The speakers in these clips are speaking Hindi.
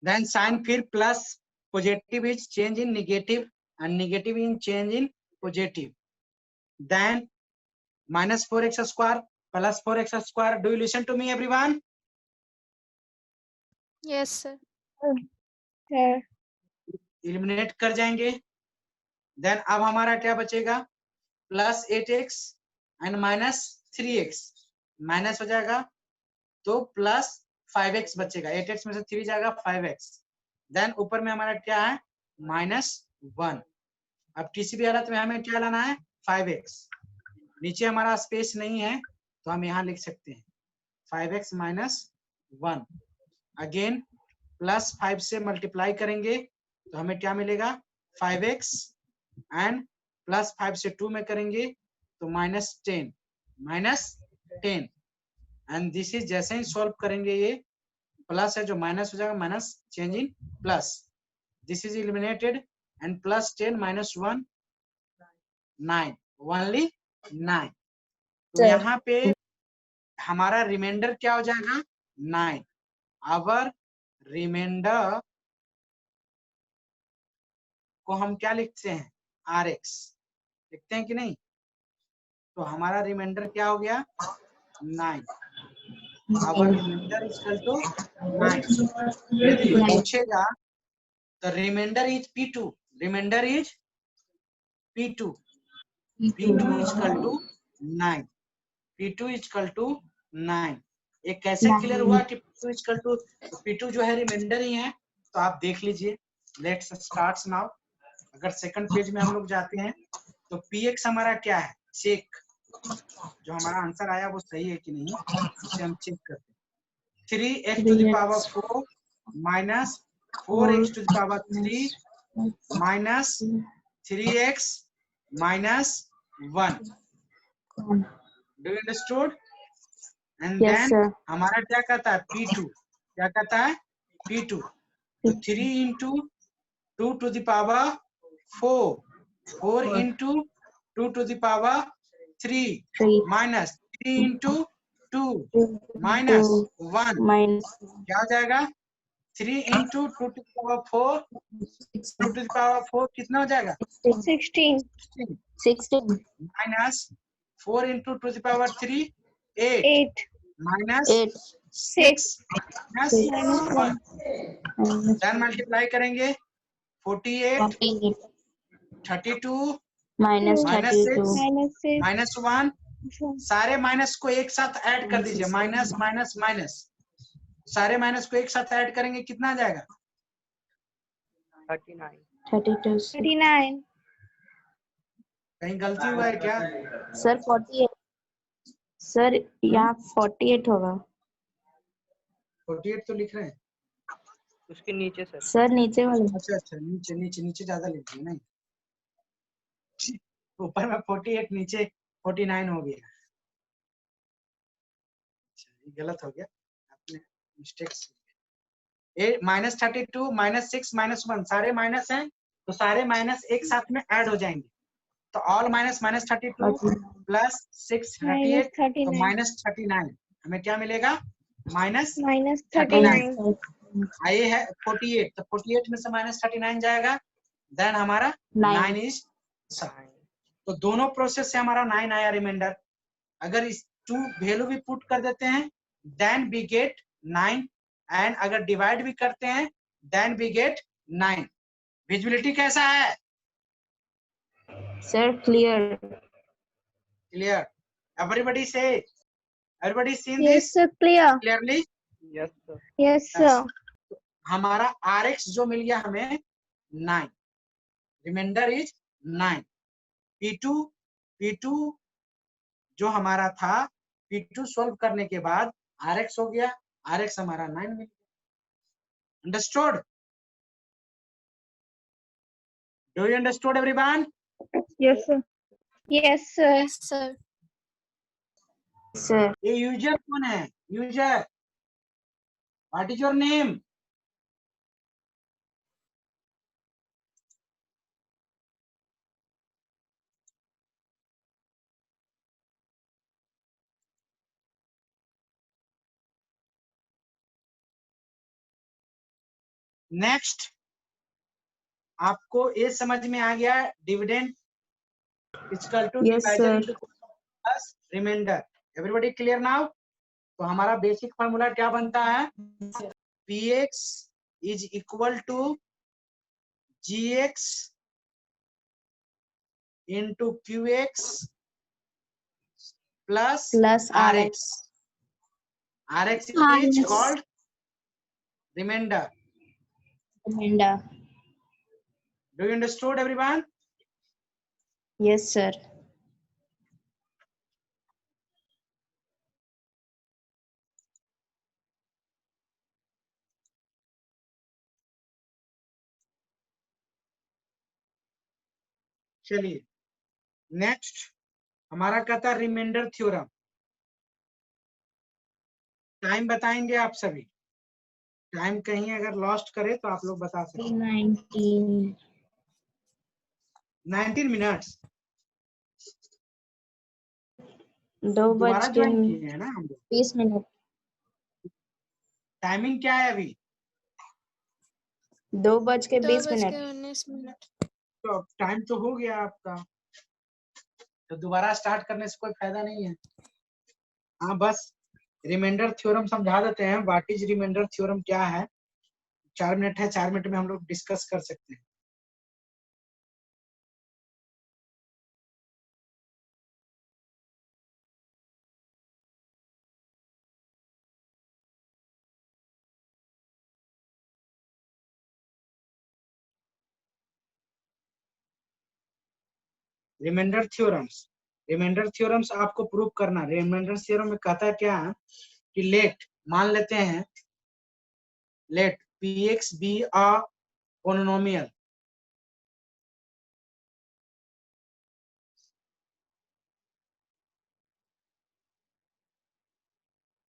देन साइन फिर plus, positive is change in negative and negative in change in positive. Then minus 4x square plus 4x square. Do you listen to me everyone? Yes, sir. Eliminate कर जाएंगे. देन अब हमारा क्या बचेगा, plus 8x and minus 3x. Minus हो जाएगा तो प्लस 5x बचेगा. 8x में से 3 जाएगा 5x. देन ऊपर में हमारा क्या है, -1. अब किसी भी हालत में हमें क्या लाना है, 5x. नीचे हमारा स्पेस नहीं है तो हम यहाँ लिख सकते हैं 5x - 1. अगेन प्लस 5 से मल्टीप्लाई करेंगे तो हमें क्या मिलेगा, 5x एंड प्लस 5 से 2 में करेंगे तो -10 एंड दिस इज, जैसे ही सॉल्व करेंगे ये प्लस है जो माइनस हो जाएगा, minus change in plus. This is eliminated and plus 10 - 1 9, only 9. तो यहाँ पे हमारा रिमाइंडर क्या हो जाएगा, 9. आवर रिमाइंडर को हम क्या लिखते हैं, RX लिखते हैं कि नहीं. तो हमारा रिमाइंडर क्या हो गया, 9. Our remainder is equal to 9. यदि पूछेगा तो remainder is P2. Remainder is P2. P2 is equal to 9. P2 is equal to 9. एक कैसे क्लियर हुआ कि P2 is equal to, P2 जो है रिमाइंडर ही है. तो आप देख लीजिए, लेट्स स्टार्ट नाउ. अगर सेकंड पेज में हम लोग जाते हैं तो Px हमारा क्या है, चेक जो हमारा आंसर आया वो सही है कि नहीं उसे हम चेक करते हैं. 3x to the power 4 minus 4x to the power 3 minus 3x minus 1. Do you understood. And then हमारा क्या कहता है, P2 क्या कहता है, P2. तो 3 into 2 to the power 4, 4 into 2 to the power 3 minus 3 into 2 minus 1 क्या हो जाएगा, 3 into 2 to the power 4, 2 to the power 4 कितना हो जाएगा, 16 minus 4 into 2 to the power 3 8 minus 6 minus 1. Then multiply करेंगे 48 32 माइनस 6 माइनस 1. सारे माइनस को एक साथ ऐड कर दीजिए, माइनस माइनस माइनस. सारे माइनस को एक साथ ऐड करेंगे कितना आ जाएगा, 39. कहीं गलती हुआ है क्या, सर 48. सर यहाँ 48 होगा. 48 तो लिख रहे हैं. उसके नीचे सर नीचे वाले. अच्छा नीचे नीचे नीचे ज्यादा लिख दिए नहीं, ऊपर में 48 नीचे 49 हो गया. गलत हो गया, आपने मिस्टेक्स. -32 -6 -1 सारे माइनस हैं तो सारे माइनस एक साथ में ऐड हो जाएंगे. तो ऑल माइनस -32 प्लस 6 38 तो -39. हमें क्या मिलेगा, -39. ये है 48 तो 48 में से -39 जाएगा. देन हमारा 9 इज. तो दोनों प्रोसेस से हमारा 9 आया रिमाइंडर. अगर इस 2 वैल्यू भी पुट कर देते हैं देन वी गेट 9 एंड अगर डिवाइड भी करते हैं देन वी गेट 9. विजिबिलिटी कैसा है, सर क्लियर. क्लियर. एवरीबॉडी से, everybody seen Yes, this sir. Clear. Clearly. Yes sir. Yes, sir. हमारा RX जो मिल गया हमें 9, रिमाइंडर इज 9. P2 जो हमारा था, P2 सॉल्व करने के बाद RX हो गया, RX हमारा 9 मिल गया. Understood. Do you understood everyone. Yes, sir. Yes, sir. Yes, sir. Sir ये यूजर कौन है, user, what is your name. Next आपको ये समझ में आ गया, dividend equal to Yes, divisor sir. Into plus remainder. Everybody clear now? तो हमारा बेसिक फार्मूला क्या बनता है, px is equal to gx into qx plus Plus rx। RX. rx is called remainder. Remainder. Do you understood everyone? Yes, sir. चलिए नेक्स्ट हमारा कहता है रिमाइंडर थ्योरम। टाइम बताएंगे आप सभी, टाइम कहीं अगर लॉस्ट करे तो आप लोग बता सकते हैं। 19. 19 मिनट्स 2 दोबारा बज के ज्वाइन किए हैं ना हम लोग। 20 मिनट। टाइमिंग क्या है अभी? 2 बज के 20 मिनट। 19 तो टाइम तो हो गया आपका, तो दोबारा स्टार्ट करने से कोई फायदा नहीं है। हाँ बस रिमाइंडर थ्योरम समझा देते हैं। व्हाट इज रिमाइंडर थ्योरम क्या है? 4 मिनट है, 4 मिनट में हम लोग डिस्कस कर सकते हैं। रिमाइंडर थ्योरम्स आपको प्रूव करना। रिमाइंडर थ्योरम में कहता है क्या है कि लेट, मान लेते हैं late px be a polynomial।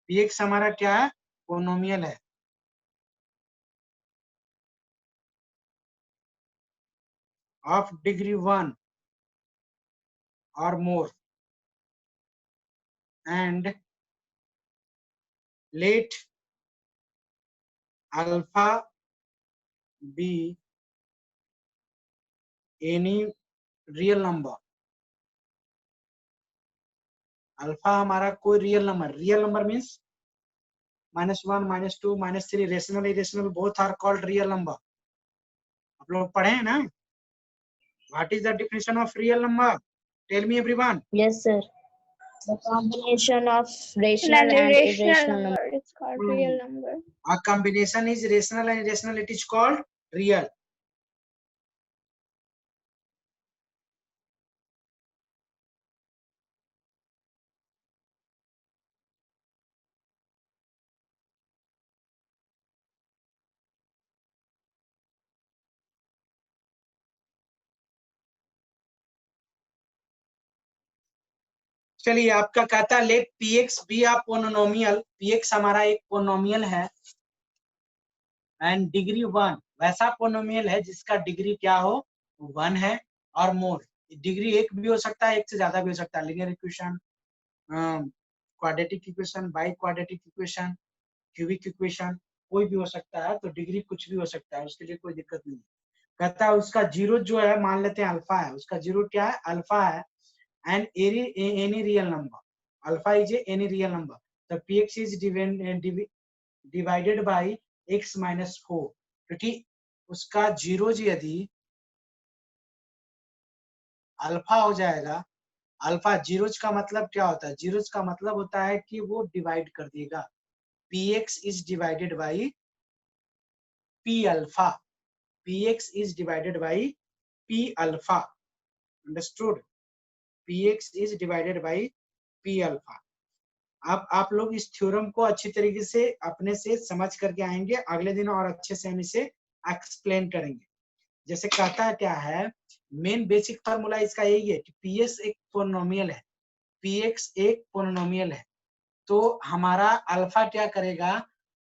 px हमारा क्या है, पोनोमियल है। ऑफ डिग्री 1 और more and let alpha be any real number. Alpha हमारा कोई real number means -1 -2 -3 rational irrational both are called real number. आप लोग पढ़े हैं ना? What is the definition of real number? Tell me everyone. Yes, sir. The combination of rational and irrational number. It's called real number. A combination is rational and irrational, it is called real। चलिए आपका कहता है लेट px बी आ पोनोमियल। px हमारा एक पोनोमियल है एंड डिग्री 1 वैसा पोनोमियल है जिसका डिग्री क्या हो, 1 है और मोर। डिग्री 1 भी हो सकता है, 1 से ज्यादा भी हो सकता है। Linear equation, quadratic equation, by quadratic equation, cubic equation, कोई भी हो सकता है। तो डिग्री कुछ भी हो सकता है, उसके लिए कोई दिक्कत नहीं। कहता है उसका जीरो जो है, मान लेते हैं अल्फा है, उसका जीरो क्या है, अल्फा है and any real number. Alpha is any real number. तो px is divided by x -4, क्योंकि उसका जीरो यदि अल्फा हो जाएगा, अल्फा जीरोज का मतलब क्या होता है, जीरोज का मतलब होता है कि वो डिवाइड कर देगा। px is divided by p alpha, px is divided by p alpha, understood? px is divided by p alpha। अब आप लोग इस थ्योरम को अच्छी तरीके से अपने से समझ करके आएंगे, अगले दिन और अच्छे से हम इसे एक्सप्लेन करेंगे। जैसे कहता है क्या है, मेन बेसिक फार्मूला इसका यही है कि px एक पोलिनोमियल है, px एक पोलिनोमियल है। तो हमारा अल्फा क्या करेगा,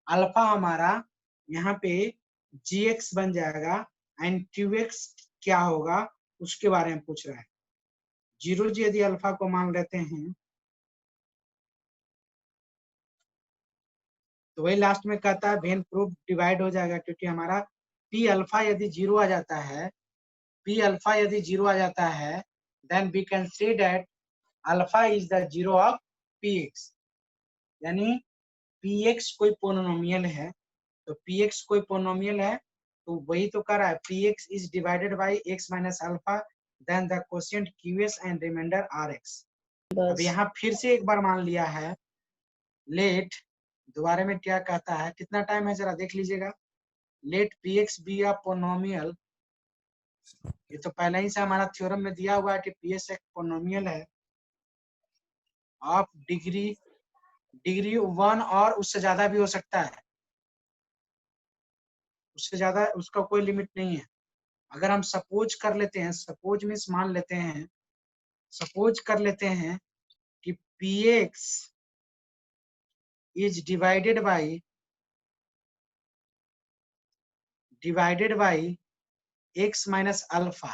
अल्फा हमारा यहाँ पे gx बन जाएगा एंड qx क्या होगा उसके बारे में पूछ रहा है। जीरो यदि अल्फा को मान लेते हैं तो वही लास्ट में कहता है वेन प्रूफ डिवाइड हो जाएगा, क्योंकि हमारा पी अल्फा यदि 0 आ जाता है, पी अल्फा यदि 0 आ जाता है, then we can say that alpha is the 0 of p x. यानी पी एक्स कोई पोलिनोमियल है, तो पी एक्स कोई पोलिनोमियल है तो वही तो कर रहा है, p x is divided by x minus alpha then the quotient q s and remainder r x. अब यहाँ फिर से एक बार मान लिया है, लेट दोबारा में क्या कहता है, कितना टाइम है जरा देख लीजिएगा। Let p x be a polynomial, ये तो पहले ही से हमारा थ्योरम में दिया हुआ है कि पी एक्स एक पोलिनोमियल है ऑफ डिग्री 1 और उससे ज्यादा भी हो सकता है, उससे ज्यादा उसका कोई लिमिट नहीं है। अगर हम सपोज कर लेते हैं, सपोज मीन्स मान लेते हैं, सपोज कर लेते हैं कि p x is divided by x minus alpha.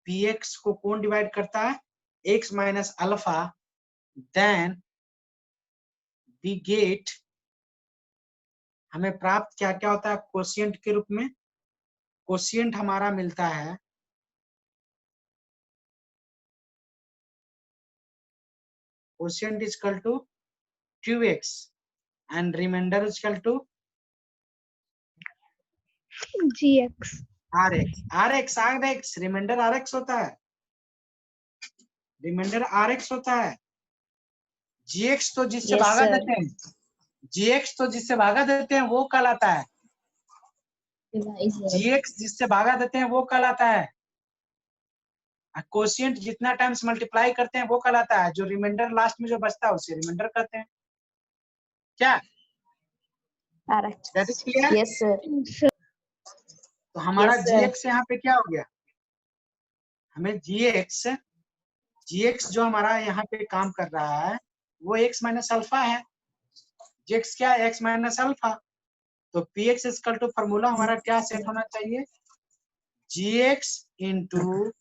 P x को कौन डिवाइड करता है, x minus alpha, then we get, हमें प्राप्त क्या क्या होता है क्वोशिएंट के रूप में, क्वोशिएंट हमारा मिलता है quotient is equal to 2x and remainder is equal to GX. RX remainder RX होता है, रिमाइंडर RX होता है। GX तो जिससे भागा देते हैं, GX तो जिससे भागा देते हैं वो कहलाता है, GX जिससे भागा देते हैं वो कहलाता है। क्वोशिएंट जितना टाइम्स मल्टीप्लाई करते हैं वो कहलाता है, जो रिमाइंडर लास्ट में जो बचता है उसे रिमाइंडर कहते हैं। क्या that is clear? Yes sir. तो हमारा Yes, sir. GX यहाँ पे क्या हो गया, हमें GX जो हमारा यहाँ पे काम कर रहा है वो x माइनस अल्फा है। GX क्या है, x माइनस अल्फा। तो px इक्वल टू फॉर्मूला हमारा क्या सेट होना चाहिए, gx into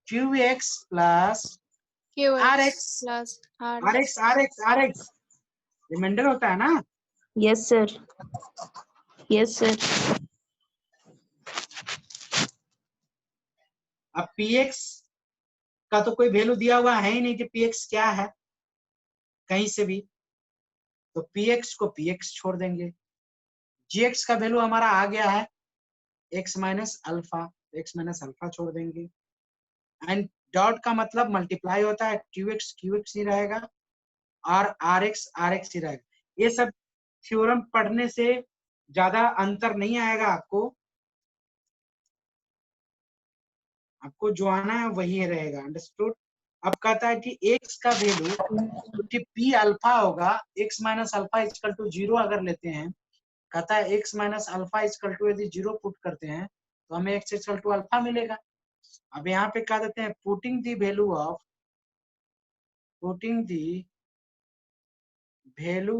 qx plus QX RX plus RX remainder होता है ना। Yes, sir. Yes, sir. अब px का तो कोई वैल्यू दिया हुआ है ही नहीं कि px क्या है कहीं से भी, तो px को px छोड़ देंगे। gx का वैल्यू हमारा आ गया है x माइनस अल्फा छोड़ देंगे, एंड डॉट का मतलब मल्टीप्लाई होता है, QX ही रहेगा और RX ही रहेगा। ये सब थ्योरम पढ़ने से ज्यादा अंतर नहीं आएगा आपको जो आना है वही रहेगा, अंडरस्टूड। अब कहता है कि x का वैल्यू क्योंकि p अल्फा होगा, x minus alpha equal to 0 अगर लेते हैं, कहता है x minus alpha equal to यदि 0 पुट करते हैं तो हमें x इक्वल टू अल्फा मिलेगा। अब यहाँ पे कह देते हैं putting the value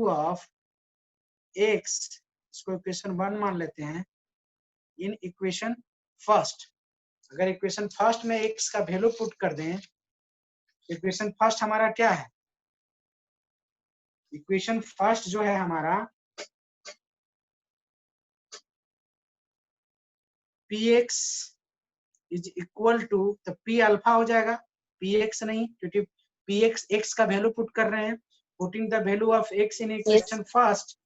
of x, इसको इक्वेशन 1 मान लेते हैं, इन इक्वेशन फर्स्ट। अगर इक्वेशन फर्स्ट में x का वैल्यू पुट कर दें, इक्वेशन फर्स्ट हमारा क्या है, इक्वेशन फर्स्ट जो है हमारा px इज इक्वल टू, तो p अल्फा हो जाएगा, px नहीं, क्योंकि px x का वैल्यू पुट कर रहे हैं, putting the value of x in equation first,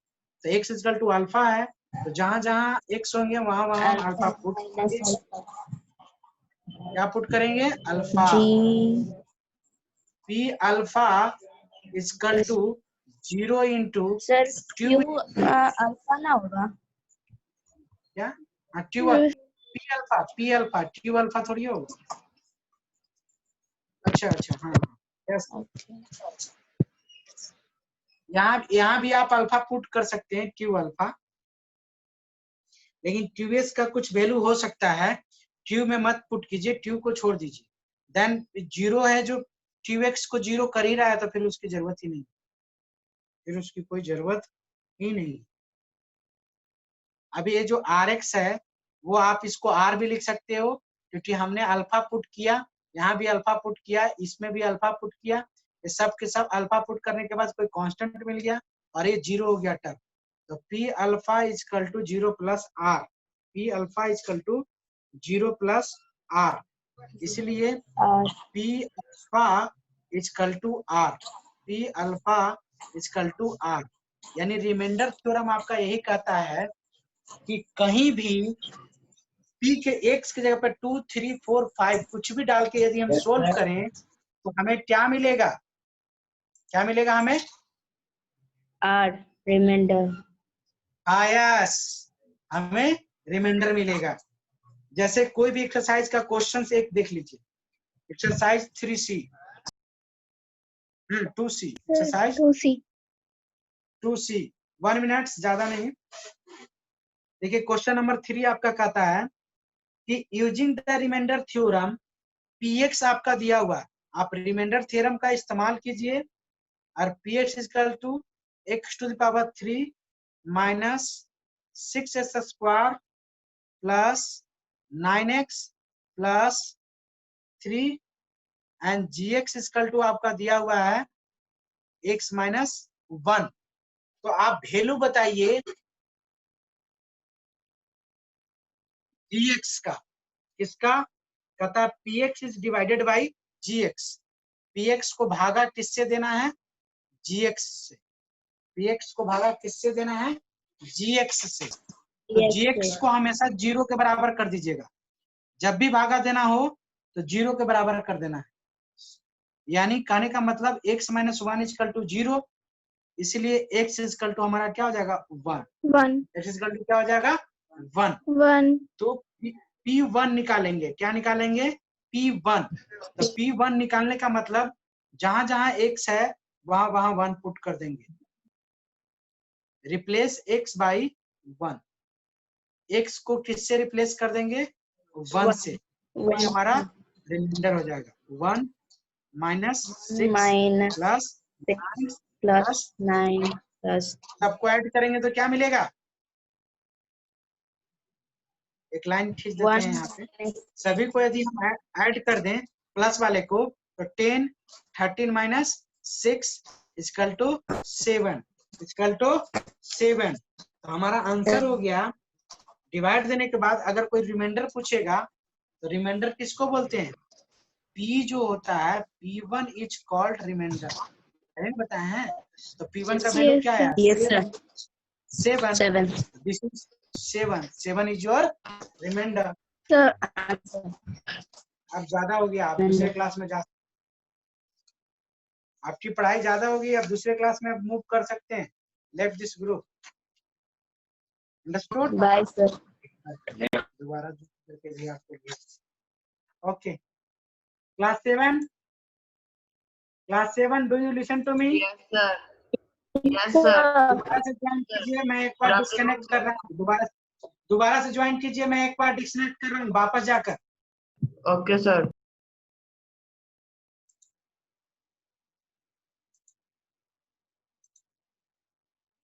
तो x इक्वल टू अल्फा है, तो जहां जहां x होंगे वहां वहां हम अल्फा पुट करेंगे। क्या पुट करेंगे, alpha. p alpha equal to 0 into sir q q alpha ना होगा क्या, हाँ q p अल्फा थोड़ी होगा। अच्छा हाँ यस, यहाँ भी आप अल्फा पुट कर सकते हैं q अल्फा, लेकिन qs का कुछ वैल्यू हो सकता है, q में मत पुट कीजिए, q को छोड़ दीजिए, देन 0 है जो qx को 0 कर ही रहा है, तो फिर उसकी जरूरत ही नहीं, फिर उसकी कोई जरूरत ही नहीं। अब ये जो rx है वो आप इसको r भी लिख सकते हो, क्योंकि हमने अल्फा पुट किया, यहाँ भी अल्फा पुट किया, इसमें भी अल्फा पुट किया, ये सब के सब अल्फा पुट करने के बाद कोई कांस्टेंट मिल गया और ये 0 हो गया टर्म, तो p alpha equal to 0 plus r, P alpha is equal to 0 plus R, इसलिए P alpha is equal to R, P alpha is equal to R। यानी रिमाइंडर थ्योरम आपका यही कहता है कि कहीं भी P के x की जगह पर 2, 3, 4, 5 कुछ भी डाल के यदि हम सोल्व करें तो हमें क्या मिलेगा, क्या मिलेगा हमें? R remainder. यस, हमें रिमाइंडर मिलेगा। जैसे कोई भी एक्सरसाइज का क्वेश्चन एक देख लीजिए, exercise 3C 2C, exercise 2C 1 minute, ज्यादा नहीं। देखिए क्वेश्चन नंबर 3 आपका कहता है कि using the remainder theorem Px आपका दिया हुआ, आप रिमाइंडर थ्योरम का इस्तेमाल कीजिए और Px equal to x to the power 3 minus 6x square plus 9x plus 3 and gx equal to आपका दिया हुआ है x माइनस 1। तो आप वैल्यू बताइए dx का, किसका? कहता है px is divided by gx, px को भागा किससे देना है? gx से। px को भागा किससे देना है? gx से। तो gx को हमेशा 0 के बराबर कर दीजिएगा, जब भी भागा देना हो तो 0 के बराबर कर देना है। यानी कहने का मतलब x माइनस 1 इजकल टू 0, इसलिए x इजकल टू हमारा क्या हो जाएगा? 1। x इजकल टू क्या हो जाएगा? 1। तो P1 निकालेंगे, क्या निकालेंगे? P1। तो P1 निकालने का मतलब जहां जहां x है वहां वहां 1 पुट कर देंगे, रिप्लेस x बाई 1। x को किससे रिप्लेस कर देंगे? 1 से। वही हमारा रिमाइंडर हो जाएगा 1 माइनस 6 प्लस 9 प्लस, सबको ऐड करेंगे तो क्या मिलेगा? एक लाइन खींच देते हैं यहाँ पे, सभी को यदि हम ऐड कर दें प्लस वाले को तो 10 13 minus 6 equal to 7 equal to 7। तो हमारा आंसर हो गया। डिवाइड देने के बाद अगर कोई रिमाइंडर पूछेगा तो रिमाइंडर किसको बोलते हैं? P जो होता है P1 इज कॉल्ड रिमाइंडर, बताए हैं। तो P1 का वैल्यू क्या है? 7। This is 7 is your remainder. अब ज्यादा हो गया, आप दूसरे क्लास में जा, आपकी पढ़ाई ज्यादा होगी, अब दूसरे क्लास में आप मूव कर सकते हैं। Left this group, understood? Bye sir. दोबारा करके भी आपको। Okay, class 7 do you listen to me? Yes sir. दोबारा से ज्वाइन कीजिए, मैं एक बार डिस्कनेक्ट कर रहा हूँ। दोबारा से ज्वाइन कीजिए, मैं एक बार डिस्कनेक्ट कर रहा हूँ वापस जाकर। Okay sir.